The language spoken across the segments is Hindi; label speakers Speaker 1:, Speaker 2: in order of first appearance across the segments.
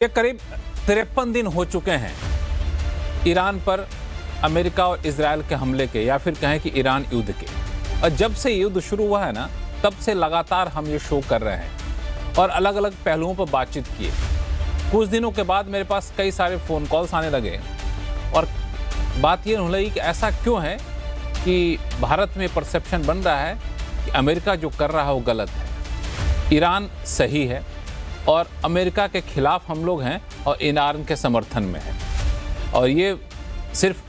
Speaker 1: ये करीब 53 दिन हो चुके हैं ईरान पर अमेरिका और इजराइल के हमले के, या फिर कहें कि ईरान युद्ध के। और जब से युद्ध शुरू हुआ है ना, तब से लगातार हम ये शो कर रहे हैं और अलग अलग पहलुओं पर बातचीत किए। कुछ दिनों के बाद मेरे पास कई सारे फ़ोन कॉल्स आने लगे और बात ये होने लगी कि ऐसा क्यों है कि भारत में परसेप्शन बन रहा है कि अमेरिका जो कर रहा है वो गलत है, ईरान सही है और अमेरिका के खिलाफ हम लोग हैं और ईरान के समर्थन में हैं। और ये सिर्फ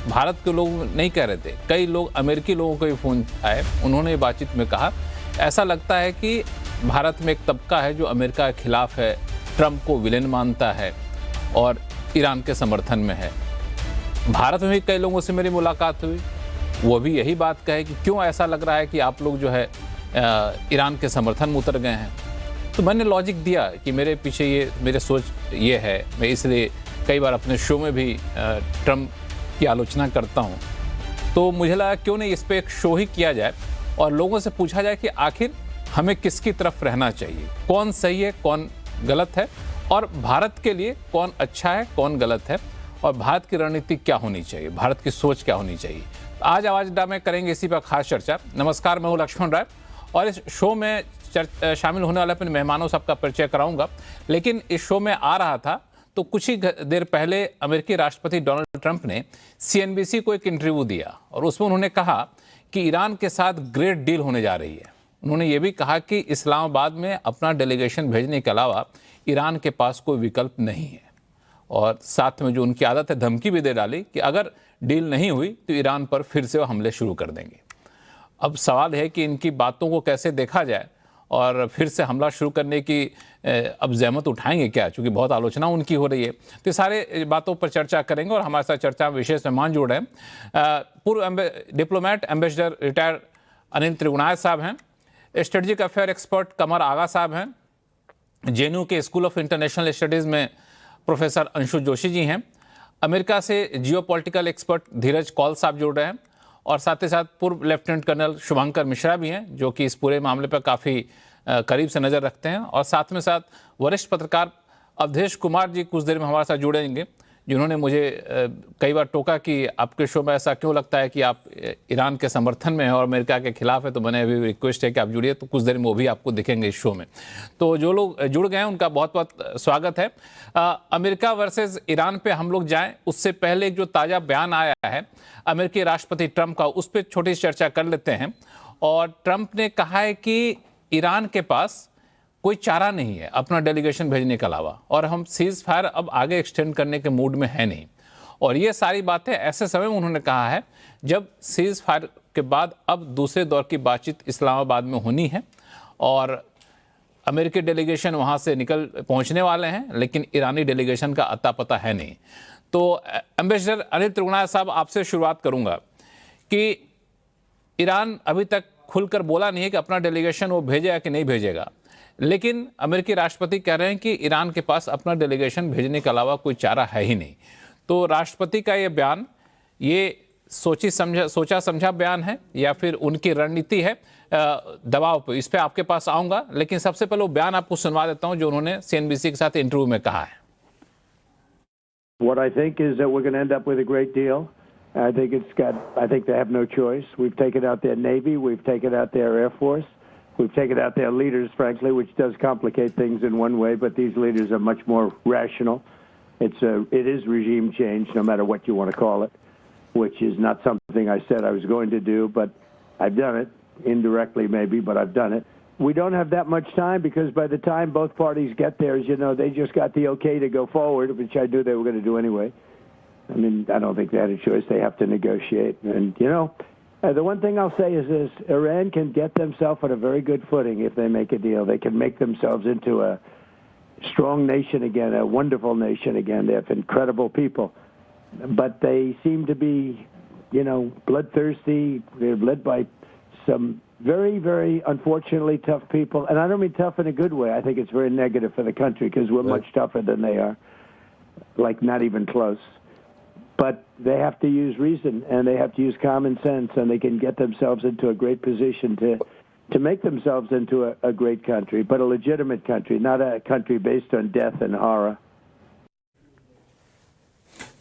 Speaker 1: भारत के लोग नहीं कह रहे थे, कई लोग अमेरिकी लोगों को भी फ़ोन आए, उन्होंने बातचीत में कहा ऐसा लगता है कि भारत में एक तबका है जो अमेरिका के खिलाफ है, ट्रंप को विलेन मानता है और ईरान के समर्थन में है। भारत में भी कई लोगों से मेरी मुलाकात हुई, वो भी यही बात कहे कि क्यों ऐसा लग रहा है कि आप लोग जो है ईरान के समर्थन में उतर गए हैं। तो मैंने लॉजिक दिया कि मेरे पीछे ये मेरे सोच ये है, मैं इसलिए कई बार अपने शो में भी ट्रंप की आलोचना करता हूँ। तो मुझे लगा क्यों नहीं इस पर एक शो ही किया जाए और लोगों से पूछा जाए कि आखिर हमें किसकी तरफ रहना चाहिए, कौन सही है कौन गलत है, और भारत के लिए कौन अच्छा है कौन गलत है, और भारत की रणनीति क्या होनी चाहिए, भारत की सोच क्या होनी चाहिए। आज आवाज़ अड्डा में करेंगे इसी पर खास चर्चा। नमस्कार, मैं हूँ लक्ष्मण राय और इस शो में शामिल होने वाले अपने मेहमानों सबका परिचय कराऊंगा। लेकिन इस शो में आ रहा था तो कुछ ही देर पहले अमेरिकी राष्ट्रपति डोनाल्ड ट्रंप ने CNBC को एक इंटरव्यू दिया और उसमें उन्होंने कहा कि ईरान के साथ ग्रेट डील होने जा रही है। उन्होंने ये भी कहा कि इस्लामाबाद में अपना डेलीगेशन भेजने के अलावा ईरान के पास कोई विकल्प नहीं है, और साथ में जो उनकी आदत है धमकी भी दे डाली कि अगर डील नहीं हुई तो ईरान पर फिर से वो हमले शुरू कर देंगे। अब सवाल है कि इनकी बातों को कैसे देखा जाए और फिर से हमला शुरू करने की अब जहमत उठाएंगे क्या, चूँकि बहुत आलोचना उनकी हो रही है। तो सारे बातों पर चर्चा करेंगे और हमारे साथ चर्चा में विशेष मेहमान जुड़ रहे हैं। पूर्व diplomat ambassador retired Anil Trigunayat साहब हैं, स्ट्रेटजिक अफेयर एक्सपर्ट कमर आगा साहब हैं, JNU के स्कूल ऑफ इंटरनेशनल स्टडीज़ में प्रोफेसर अंशु जोशी जी हैं, अमेरिका से जियोपॉलिटिकल एक्सपर्ट धीरज कौल साहब जुड़ रहे हैं, और साथ ही साथ पूर्व लेफ्टिनेंट कर्नल शुभंकर मिश्रा भी हैं जो कि इस पूरे मामले पर काफ़ी करीब से नज़र रखते हैं, और साथ में साथ वरिष्ठ पत्रकार अवधेश कुमार जी कुछ देर में हमारे साथ जुड़ेंगे, जिन्होंने मुझे कई बार टोका कि आपके शो में ऐसा क्यों लगता है कि आप ईरान के समर्थन में हैं और अमेरिका के खिलाफ है। तो मैंने अभी रिक्वेस्ट है कि आप जुड़िए, तो कुछ देर में वो भी आपको दिखेंगे इस शो में। तो जो लोग जुड़ गए हैं उनका बहुत बहुत स्वागत है। अमेरिका वर्सेस ईरान पे हम लोग जाएं उससे पहले एक जो ताज़ा बयान आया है अमेरिकी राष्ट्रपति ट्रंप का, उस पर छोटी सी चर्चा कर लेते हैं। और ट्रंप ने कहा है कि ईरान के पास कोई चारा नहीं है अपना डेलीगेशन भेजने के अलावा, और हम सीज फायर अब आगे एक्सटेंड करने के मूड में है नहीं। और ये सारी बातें ऐसे समय में उन्होंने कहा है जब सीज फायर के बाद अब दूसरे दौर की बातचीत इस्लामाबाद में होनी है और अमेरिकी डेलीगेशन वहाँ से पहुँचने वाले हैं, लेकिन ईरानी डेलीगेशन का अता पता है नहीं। तो एम्बेसडर अनिल त्रिगुणायत साहब, आपसे शुरुआत करूँगा कि ईरान अभी तक खुलकर बोला नहीं है कि अपना डेलीगेशन वो भेजेगा कि नहीं भेजेगा, लेकिन अमेरिकी राष्ट्रपति कह रहे हैं कि ईरान के पास अपना डेलीगेशन भेजने के अलावा कोई चारा है ही नहीं। तो राष्ट्रपति का ये बयान ये सोचा समझा बयान है या फिर उनकी रणनीति है दबाव पर, इस पर आपके पास आऊँगा। लेकिन सबसे पहले वो बयान आपको सुनवा देता हूँ जो उन्होंने CNBC के साथ इंटरव्यू में कहा है।
Speaker 2: What I think is that we're going to end up with a great deal. I think they have no choice. We've taken out their Navy. We've taken out their Air Force. We've taken out their leaders, frankly, which does complicate things in one way, but these leaders are much more rational. It is regime change, no matter what you want to call it, which is not something I said I was going to do, but I've done it, indirectly maybe, but I've done it. We don't have that much time because by the time both parties get there, as you know, they just got the okay to go forward, which I knew they were going to do anyway. I mean, I don't think they had a choice. They have to negotiate. And, you know, the one thing I'll say is this: Iran can get themselves on a very good footing if they make a deal. They can make themselves into a strong nation again, a wonderful nation again. They have incredible people. But they seem to be, you know, bloodthirsty. They're led by some very, very unfortunately tough people. And I don't mean tough in a good way. I think it's very negative for the country because we're much tougher than they are, like not even close. But they have to use reason and they have to use common sense, and they can get themselves into a great position to make themselves into a great country, but a legitimate country, not a country based on death and horror.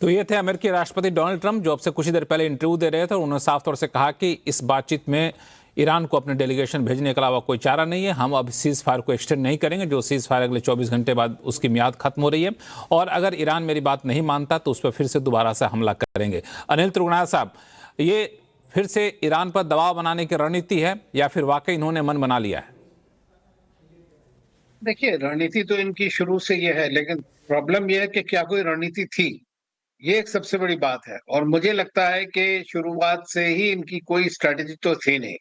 Speaker 1: तो ये थे अमेरिकी राष्ट्रपति डोनाल्ड ट्रंप, जो अब से कुछ ही देर पहले इंटरव्यू दे रहे थे और उन्होंने साफ तौर से कहा कि इस बातचीत में ईरान को अपने डेलीगेशन भेजने के अलावा कोई चारा नहीं है। हम अब सीज फायर को एक्सटेंड नहीं करेंगे, जो सीज फायर अगले 24 घंटे बाद उसकी मियाद खत्म हो रही है, और अगर ईरान मेरी बात नहीं मानता तो उस पर फिर से दोबारा से हमला करेंगे। अनिल त्रिगुणाल साहब, ये फिर से ईरान पर दबाव बनाने की रणनीति है या फिर वाकई इन्होंने मन बना लिया है?
Speaker 3: देखिए, रणनीति तो इनकी शुरू से ये है, लेकिन प्रॉब्लम ये है कि क्या कोई रणनीति थी? ये एक सबसे बड़ी बात है। और मुझे लगता है कि शुरुआत से ही इनकी कोई स्ट्रैटेजी तो थी नहीं।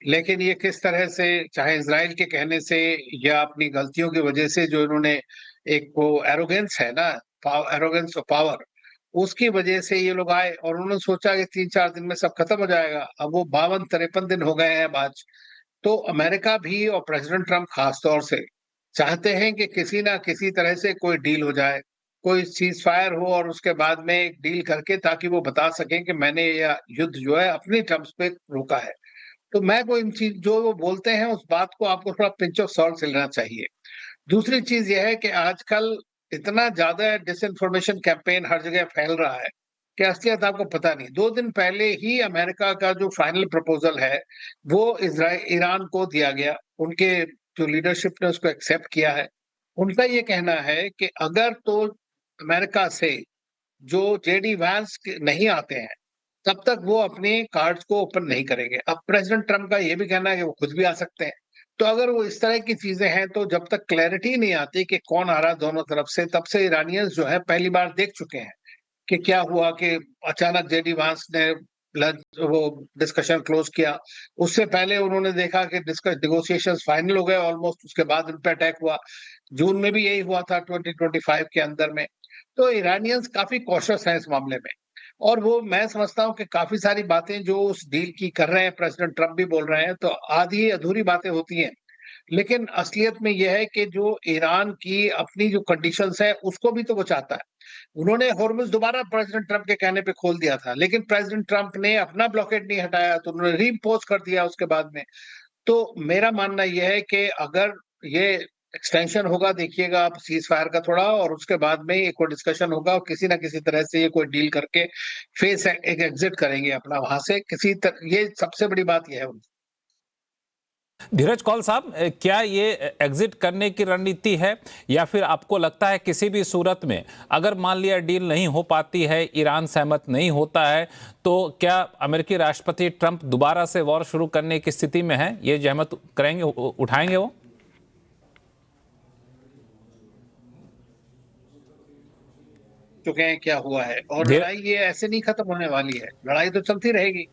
Speaker 3: लेकिन ये किस तरह से, चाहे इज़राइल के कहने से या अपनी गलतियों की वजह से, जो इन्होंने एक वो एरोगेंस है ना, एरोगेंस ऑफ पावर, उसकी वजह से ये लोग आए और उन्होंने सोचा कि 3-4 दिन में सब खत्म हो जाएगा। अब वो 52-53 दिन हो गए हैं आज। तो अमेरिका भी और प्रेसिडेंट ट्रम्प खास तौर से चाहते हैं कि किसी ना किसी तरह से कोई डील हो जाए, कोई सीज़ फायर हो और उसके बाद में एक डील करके, ताकि वो बता सकें कि मैंने यह युद्ध जो है अपनी टर्म्स पे रोका है। तो मैं को इन चीज जो वो बोलते हैं उस बात को आपको थोड़ा पिंच ऑफ सॉल्ट से लेना चाहिए। दूसरी चीज ये है कि आजकल इतना ज्यादा डिसइंफॉर्मेशन कैंपेन हर जगह फैल रहा है कि असलियत आपको पता नहीं। 2 दिन पहले ही अमेरिका का जो फाइनल प्रपोजल है वो ईरान को दिया गया। उनके जो लीडरशिप ने उसको एक्सेप्ट किया है। उनका ये कहना है कि अगर तो अमेरिका से जो जेडी वैंस नहीं आते हैं, तब तक वो अपने कार्ड्स को ओपन नहीं करेंगे। अब प्रेसिडेंट ट्रम्प का ये भी कहना है कि वो खुद भी आ सकते हैं। तो अगर वो इस तरह की चीजें हैं, तो जब तक क्लैरिटी नहीं आती कि कौन आ रहा है दोनों तरफ से, तब से ईरानियंस जो है पहली बार देख चुके हैं कि क्या हुआ कि अचानक जेडी वांस ने वो डिस्कशन क्लोज किया। उससे पहले उन्होंने देखा कि नेगोशिएशंस फाइनल हो गए ऑलमोस्ट, उसके बाद उन पे अटैक हुआ। जून में भी यही हुआ था 2025 के अंदर में। तो ईरानियंस काफी कॉशियस हैं इस मामले में। और वो, मैं समझता हूँ कि काफी सारी बातें जो उस डील की कर रहे हैं, प्रेसिडेंट ट्रम्प भी बोल रहे हैं, तो आधी अधूरी बातें होती हैं। लेकिन असलियत में यह है कि जो ईरान की अपनी जो कंडीशंस है, उसको भी तो वो चाहता है। उन्होंने हॉर्मुज़ दोबारा प्रेसिडेंट ट्रम्प के कहने पे खोल दिया था, लेकिन प्रेसिडेंट ट्रम्प ने अपना ब्लॉकेड नहीं हटाया, तो उन्होंने रीइम्पोज कर दिया उसके बाद में। तो मेरा मानना यह है कि अगर ये एक्सटेंशन होगा, देखिएगा आप सीज फायर का थोड़ा, और उसके बाद में एक और डिस्कशन होगा और किसी ना किसी तरह से ये कोई डील करके फेस एक एग्जिट करेंगे अपना वहां से ये सबसे बड़ी बात यह है।
Speaker 1: धीरज कौल साहब, क्या ये एग्जिट करने की रणनीति है या फिर आपको लगता है किसी भी सूरत में अगर मान लिया डील नहीं हो पाती है, ईरान सहमत नहीं होता है, तो क्या अमेरिकी राष्ट्रपति ट्रंप दोबारा से वॉर शुरू करने की स्थिति में है? ये जहमत करेंगे, उठाएंगे वो?
Speaker 3: चुके हैं क्या हुआ है, और लड़ाई ये ऐसे नहीं खत्म होने वाली है, लड़ाई तो चलती रहेगी।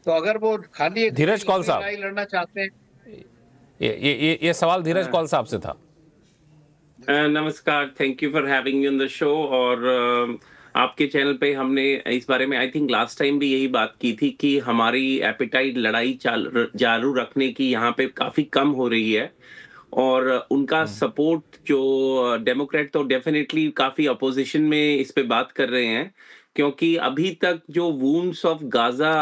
Speaker 3: तो अगर वो खाली एक
Speaker 1: धीरज कौल साहब,
Speaker 3: लड़ाई लड़ना चाहते हैं।
Speaker 1: ये सवाल धीरज कौल साहब से था।
Speaker 4: नमस्कार, thank you for having me on the show. और आपके चैनल पे हमने इस बारे में आई थिंक लास्ट टाइम भी यही बात की थी कि हमारी एपिटाइट लड़ाई जारू रखने की यहाँ पे काफी कम हो रही है, और उनका सपोर्ट जो डेमोक्रेट तो डेफिनेटली काफी अपोजिशन में इस पे बात कर रहे हैं, क्योंकि अभी तक जो वूंड्स ऑफ गाजा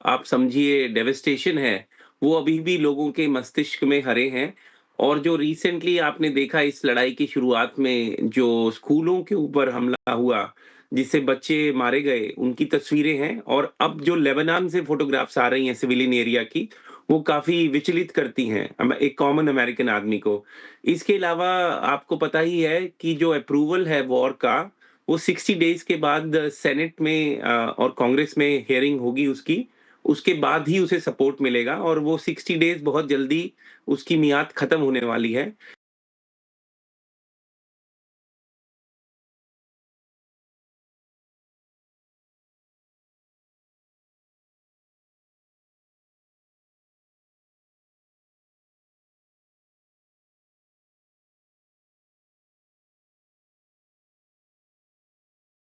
Speaker 4: आप समझिए डेविस्टेशन है, वो अभी भी लोगों के मस्तिष्क में हरे हैं। और जो रिसेंटली आपने देखा इस लड़ाई की शुरुआत में जो स्कूलों के ऊपर हमला हुआ जिससे बच्चे मारे गए, उनकी तस्वीरें हैं। और अब जो लेबनान से फोटोग्राफ्स आ रही हैं सिविलियन एरिया की, वो काफी विचलित करती हैं एक कॉमन अमेरिकन आदमी को। इसके अलावा आपको पता ही है कि जो अप्रूवल है वॉर का, वो 60 डेज के बाद सेनेट में और कांग्रेस में हियरिंग होगी उसकी, उसके बाद ही उसे सपोर्ट मिलेगा, और वो 60 डेज बहुत जल्दी उसकी मियाद खत्म होने वाली है।